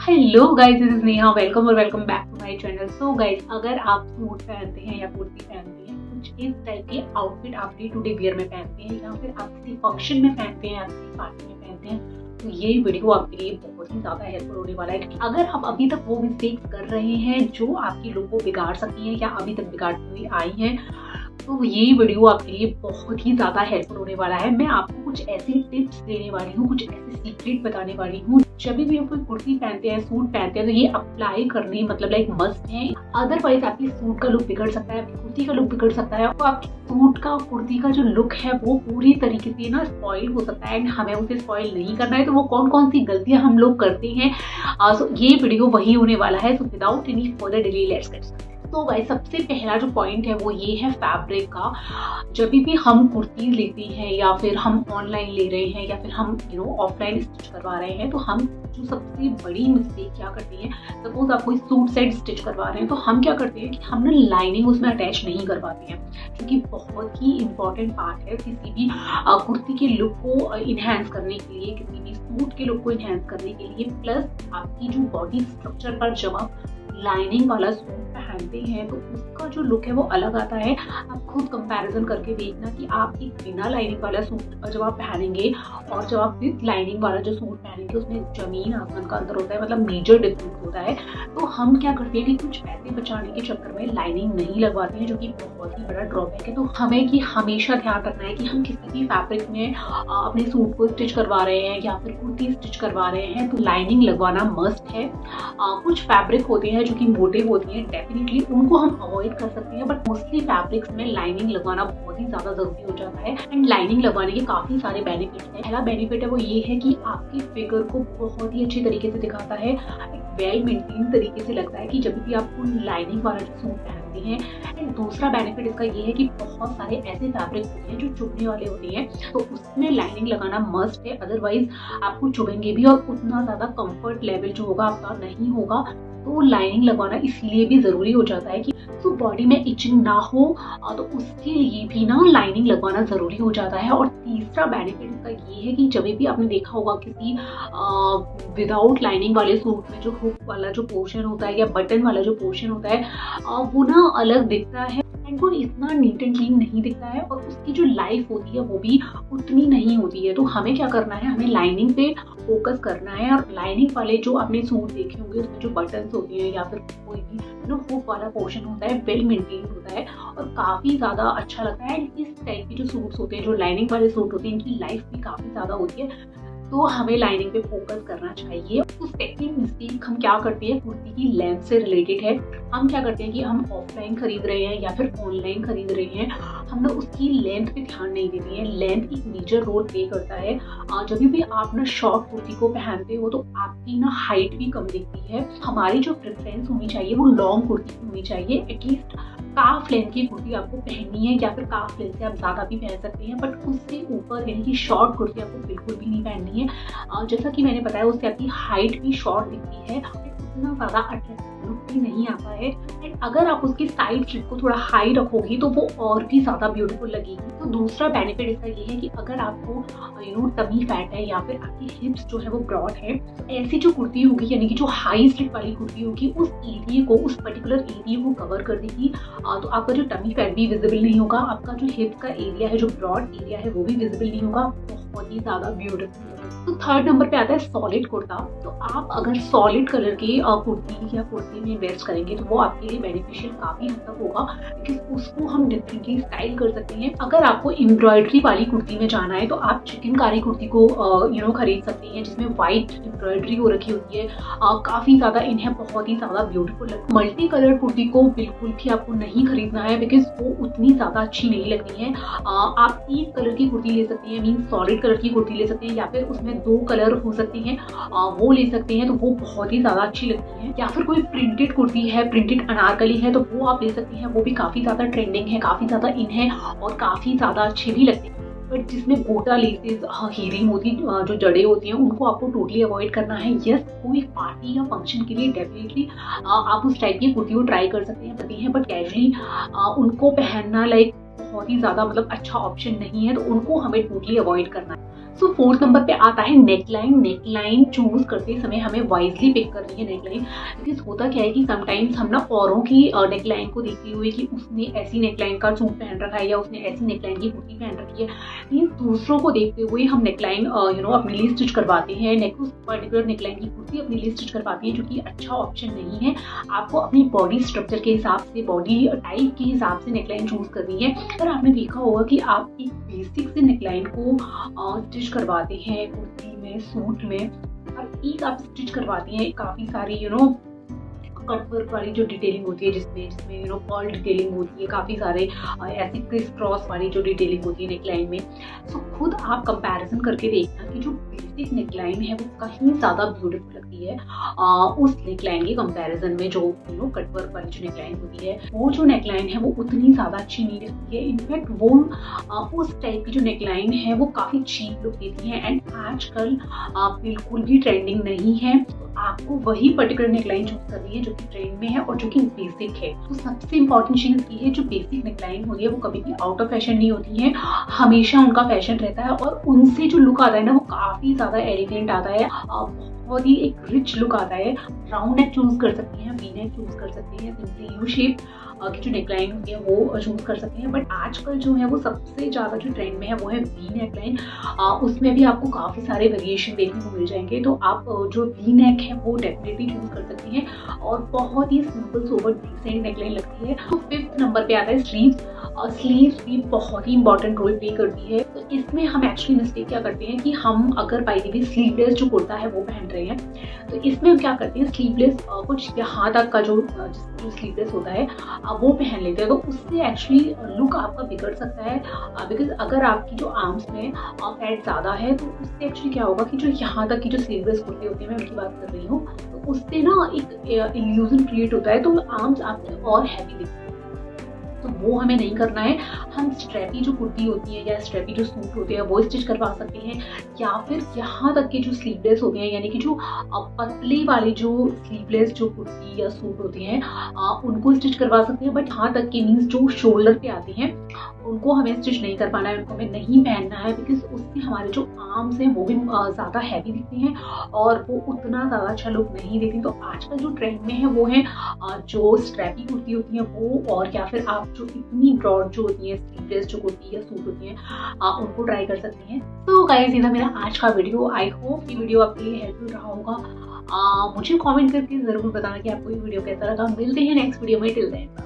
Hello guys, this is Neha. Welcome और welcome back to my channel. So guys, अगर आप suit पहनते हैं या कुर्ती पहनते हैं, कुछ इस टाइप के आउटफिट आप डे टू डे वियर में पहनते हैं या फिर आप किसी फंक्शन में पहनते हैं या किसी पार्टी में पहनते हैं, तो ये वीडियो आपके लिए बहुत ही ज्यादा हेल्पफुल होने वाला है। अगर आप अभी तक वो मिस्टेक्स कर रहे हैं जो आपकी लुक को बिगाड़ सकती है या अभी तक बिगाड़ती हुई आई हैं, तो ये वीडियो आपके लिए बहुत ही ज्यादा हेल्पफुल होने वाला है। मैं आपको कुछ ऐसी टिप्स देने वाली हूँ, कुछ ऐसे सीक्रेट बताने वाली हूँ। जब भी आप कोई कुर्ती पहनते हैं, सूट पहनते हैं, तो ये अप्लाई करने मतलब लाइक मस्ट है। अदरवाइज आपकी सूट का लुक बिगड़ सकता है, आपकी कुर्ती का लुक बिगड़ सकता है, और आपकी सूट का कुर्ती का जो लुक है वो पूरी तरीके से ना स्पॉइल हो सकता है। एंड हमें उसे स्पॉइल नहीं करना है। तो वो कौन कौन सी गलतियां हम लोग करते हैं, ये वीडियो वही होने वाला है। So without any further delay let's get started. तो गाइस, सबसे पहला जो पॉइंट है वो ये है फैब्रिक का। जब भी हम कुर्ती लेते हैं या फिर हम ऑनलाइन ले रहे हैं या फिर हम ऑफलाइन स्टिच करवा रहे हैं, तो हम जो सबसे बड़ी मिस्टेक क्या करते हैं, सपोज आप कोई सूट सेट स्टिच करवा रहे हैं, तो हम क्या करते हैं कि हम ना लाइनिंग उसमें अटैच नहीं करवाते हैं, क्योंकि बहुत ही इंपॉर्टेंट पार्ट है किसी भी कुर्ती के लुक को इन्हेंस करने के लिए, किसी भी सूट के लुक को इन्हेंस करने के लिए। प्लस आपकी जो बॉडी स्ट्रक्चर पर जब आप लाइनिंग वाला सूट पहनते हैं तो उसका जो लुक है वो अलग आता है। आप खुद कंपैरिजन करके देखना कि आप एक बिना लाइनिंग वाला सूट जब आप पहनेंगे और जब आप विद लाइनिंग वाला जो सूट पहनेंगे, उसमें जमीन आसमान का अंतर होता है, मतलब मेजर डिफरेंस होता है। तो हम क्या करते हैं कि कुछ पैसे बचाने के चक्कर में लाइनिंग नहीं लगवाते हैं, जो कि बहुत ही बड़ा ड्रॉबैक है। तो हमें कि हमेशा ध्यान रखना है कि हम किसी भी फैब्रिक में अपने सूट को स्टिच करवा रहे हैं या फिर कुर्ती स्टिच करवा रहे हैं, तो लाइनिंग लगवाना मस्ट है। कुछ फैब्रिक होते हैं जो कि मोटे होती हैं, डेफिनेटली उनको हम अवॉइड कर सकते हैं, बट मोस्टली फैब्रिक्स में लाइनिंग लगवाना बहुत ही ज्यादा जरूरी हो जाता है। एंड लाइनिंग लगवाने के काफी सारे बेनिफिट्स हैं। पहला बेनिफिट है वो ये है कि आपकी फिगर को बहुत ही अच्छी तरीके से दिखाता है, एक वेल मेंटेन तरीके से लगता है कि जब भी आपको लाइनिंग वाला जो सूट पहनते हैं। एंड दूसरा बेनिफिट इसका ये है कि बहुत सारे ऐसे फैब्रिक होते हैं जो चुभने वाले होते हैं, तो उसमें लाइनिंग लगाना मस्ट है। अदरवाइज आपको चुभेंगे भी और उतना ज्यादा कंफर्ट लेवल जो होगा आपका नहीं होगा। तो लाइनिंग लगवाना इसलिए भी जरूरी हो जाता है कि तो बॉडी में इचिंग ना हो, तो उसके लिए भी ना लाइनिंग लगवाना जरूरी हो जाता है। और तीसरा बेनिफिट इसका ये है कि जब भी आपने देखा होगा किसी विदाउट लाइनिंग वाले सूट में जो हुक वाला जो पोर्शन होता है या बटन वाला जो पोर्शन होता है, वो ना अलग दिखता है एंड वो इतना नीट एंड क्लीन नहीं दिखता है, और उसकी जो लाइफ होती है वो भी उतनी नहीं होती है। तो हमें क्या करना है, हमें लाइनिंग पे फोकस करना है। और लाइनिंग वाले जो आपने सूट देखे होंगे उसमें जो बटन्स होती हैं या फिर कोई भी हुक वाला पोर्शन होता है, वेल मेंटेन होता है और काफी ज्यादा अच्छा लगता है। इस टाइप के जो सूट्स होते हैं, जो लाइनिंग वाले सूट होते हैं, इनकी लाइफ भी काफी ज्यादा होती है, तो हमें लाइनिंग पे फोकस करना चाहिए। तो सेकंड मिस्टेक हम क्या करते हैं, कुर्ती की लेंथ से रिलेटेड है। हम क्या करते हैं कि हम ऑफलाइन खरीद रहे हैं या फिर ऑनलाइन खरीद रहे हैं, हम ना उसकी लेंथ पे ध्यान नहीं देते हैं। लेंथ एक मेजर रोल प्ले करता है। जब भी आप ना शॉर्ट कुर्ती को पहनते हो तो आपकी ना हाइट भी कम दिखती है। हमारी जो प्रेफरेंस होनी चाहिए वो लॉन्ग कुर्ती होनी चाहिए। एटलीस्ट काफ लेंथ की कुर्ती आपको पहननी है, या फिर काफ लेंथ से आप ज्यादा भी पहन सकते हैं, बट उससे ऊपर यानी कि शॉर्ट कुर्ती आपको बिल्कुल भी नहीं पहननी है। जैसा कि मैंने बताया, उससे आपकी हाइट भी शॉर्ट दिखती है, उतना ज्यादा अट्रैक्टिव लुक भी नहीं आता है। एंड अगर आप उसकी साइड स्लिट को थोड़ा हाई रखोगी तो वो और भी ज्यादा ब्यूटीफुल लगेगी। तो दूसरा बेनिफिट इसका ये है कि अगर आपको टमी फैट है या फिर आपकी हिप्स जो है वो ब्रॉड है, तो ऐसी जो कुर्ती होगी यानी कि जो हाई स्लिट वाली कुर्ती होगी, उस एरिया को, उस पर्टिकुलर एरिया को कवर कर देगी। तो आपका जो टमी फैट भी विजिबल नहीं होगा, आपका जो हिप का एरिया है, जो ब्रॉड एरिया है, वो भी विजिबल नहीं होगा। बहुत ही ज्यादा ब्यूटीफुल। तो थर्ड नंबर पे आता है सॉलिड कुर्ता। तो आप अगर सॉलिड कलर की कुर्ती या कुर्ती में इन्वेस्ट करेंगे तो वो आपके लिए बेनिफिशियल काफी हद तक होगा, क्योंकि उसको हम डिफरेंटली स्टाइल कर सकते हैं। अगर आपको एम्ब्रॉयडरी वाली कुर्ती में जाना है तो आप चिकनकारी कुर्ती को खरीद सकते हैं, जिसमें व्हाइट एम्ब्रॉयडरी हो रखी होती है। काफी ज्यादा इन्हें बहुत ही ज्यादा ब्यूटीफुल लगती है। मल्टी कलर कुर्ती को बिल्कुल भी आपको नहीं खरीदना है, बिकॉज वो उतनी ज्यादा अच्छी नहीं लगती है। आप एक कलर की कुर्ती ले सकते हैं, मीन सॉलिड कलर की कुर्ती ले सकते हैं, या फिर उसमें 2 कलर हो सकते हैं, वो ले सकते हैं, तो वो बहुत ही ज्यादा अच्छी लगती है। या फिर कोई प्रिंटेड कुर्ती है, प्रिंटेड अनारकली है, तो वो आप ले सकते हैं, वो भी काफी ज्यादा ट्रेंडिंग है, काफी ज्यादा इन है और काफी ज्यादा अच्छे भी लगते हैं। बट जिसमें गोटा लेसेस, हीरी मोती जो जड़े होती हैं, उनको आपको टोटली अवॉइड करना है। यस, कोई पार्टी या फंक्शन के लिए डेफिनेटली आप उस टाइप की कुर्ती को ट्राई कर सकते हैं, बट कैजुअली उनको पहनना लाइक बहुत ही ज्यादा मतलब अच्छा ऑप्शन नहीं है, तो उनको हमें टोटली अवॉइड करना है। सो फोर्थ नंबर पे आता है नेकलाइन। नेकलाइन चूज करते समय हमें वाइजली पिक करनी है नेकलाइन, बिकॉज होता क्या है कि समटाइम्स हम ना औरों की नेकलाइन को देखते हुए कि उसने ऐसी नेकलाइन का सूट पहन रखा है या उसने ऐसी नेकलाइन की कुर्ती पहन रखी है, मीन दूसरों को देखते हुए हम नेकलाइन अपने लिए स्टिच करवाते हैं, उस पर्टिकुलर नेकलाइन की कुर्ती अपने लिए स्टिच करवाते हैं, जो कि अच्छा ऑप्शन नहीं है। आपको अपनी बॉडी स्ट्रक्चर के हिसाब से, बॉडी टाइप के हिसाब से नेकलाइन चूज करनी है। अगर आपने देखा होगा कि आप एक बेसिक से नेकलाइन को स्टिच करवाते हैं कुर्ती में, सूट में, और एक आप स्टिच करवाती हैं काफ़ी सारी कट वर्क वाली जो डिटेलिंग होती है, जिसमें पर्ल डिटेलिंग होती है, काफ़ी सारे ऐसी क्रिस क्रॉस वाली जो डिटेलिंग होती है नेकलाइन में। सो खुद आप कंपैरिजन करके देखना कि जो बेसिक नेकलाइन है वो कहीं ज़्यादा ब्यूटीफुल लगती है उस नेकलाइन के कंपैरिजन में जो कट वर्क वाली जो नेकलाइन होती है। वो जो नेकलाइन है वो उतनी ज़्यादा अच्छी नहीं लगती है। इनफैक्ट वो उस टाइप की जो नेकलाइन है वो काफ़ी चीप लुक देती है, एंड आजकल बिल्कुल भी ट्रेंडिंग नहीं है। आपको वही पर्टिकुलर नेकलाइन चूज करनी है जो कि ट्रेंड में है और जो कि बेसिक है। तो सबसे इंपॉर्टेंट चीज ये है, जो बेसिक नेकलाइन होती है वो कभी भी आउट ऑफ फैशन नहीं होती है, हमेशा उनका फैशन रहता है, और उनसे जो लुक आता है ना वो काफी ज्यादा एलिगेंट आता है, बहुत ही एक रिच लुक आता है। राउंड नेक चूज कर सकती हैं, वी नेक चूज कर सकती हैं, सिंपली यू शेप की जो नेकलाइन होती है वो चूज कर सकती हैं। बट आजकल जो है वो सबसे ज्यादा जो ट्रेंड में है वो है वी नेकलाइन। उसमें भी आपको काफी सारे वेरिएशन देखने को मिल जाएंगे, तो आप जो वी नेक है वो डेफिनेटली चूज कर सकती हैं, और बहुत ही सिंपल सोबर डिसेंट नेकलाइन लगती है। तो फिफ्थ नंबर पे आता है स्लीव्स। स्लीव्स भी बहुत ही इंपॉर्टेंट रोल प्ले करती है। तो इसमें हम एक्चुअली मिस्टेक क्या करते हैं कि हम अगर बाय द वे स्लीवलेस जो कुर्ता है वो पहन रहे हैं, तो इसमें हम क्या करते हैं, स्लीवलेस कुछ यहाँ तक का जो स्लीवलेस होता है वो पहन लेते हैं, तो उससे एक्चुअली लुक आपका बिगड़ सकता है। बिकॉज अगर आपकी जो आर्म्स में फैट ज़्यादा है तो उससे एक्चुअली क्या होगा कि जो यहाँ तक की जो स्लीवलेस कुर्ती होती है, मैं उनकी बात कर रही हूँ, तो उससे ना एक इल्यूजन क्रिएट होता है, तो आर्म्स आपके और हैवी दिखते हैं। तो वो हमें नहीं करना है। हम स्ट्रैपी जो कुर्ती होती है या स्ट्रैपी जो सूट होते हैं वो स्टिच करवा सकते हैं, या फिर यहाँ तक के जो स्लीवलेस होते हैं, यानी कि जो पतले वाले जो स्लीवलेस जो कुर्ती या सूट होते हैं उनको स्टिच करवा सकते हैं। बट यहाँ तक के मीन्स जो शोल्डर पे आते हैं उनको हमें स्टिच नहीं कर पाना है, उनको हमें नहीं पहनना है, बिकॉज उससे हमारे जो आर्म्स हैं वो भी ज़्यादा हैवी दिखते हैं और वो उतना ज़्यादा अच्छा लुक नहीं देती। तो आजकल जो ट्रेंड में है वो है जो स्ट्रैपी कुर्ती होती है वो, और या फिर आप जो इतनी ब्रॉड जो होती है स्लीवलेस जो कुर्ती या सूट होती है उनको ट्राई कर सकती हैं। तो गाइस, ये था मेरा आज का वीडियो। आई होप ये वीडियो आपके लिए हेल्पफुल रहा होगा। मुझे कमेंट करके जरूर बताना कि आपको ये वीडियो कैसा लगा। मिलते हैं नेक्स्ट वीडियो में। Till then.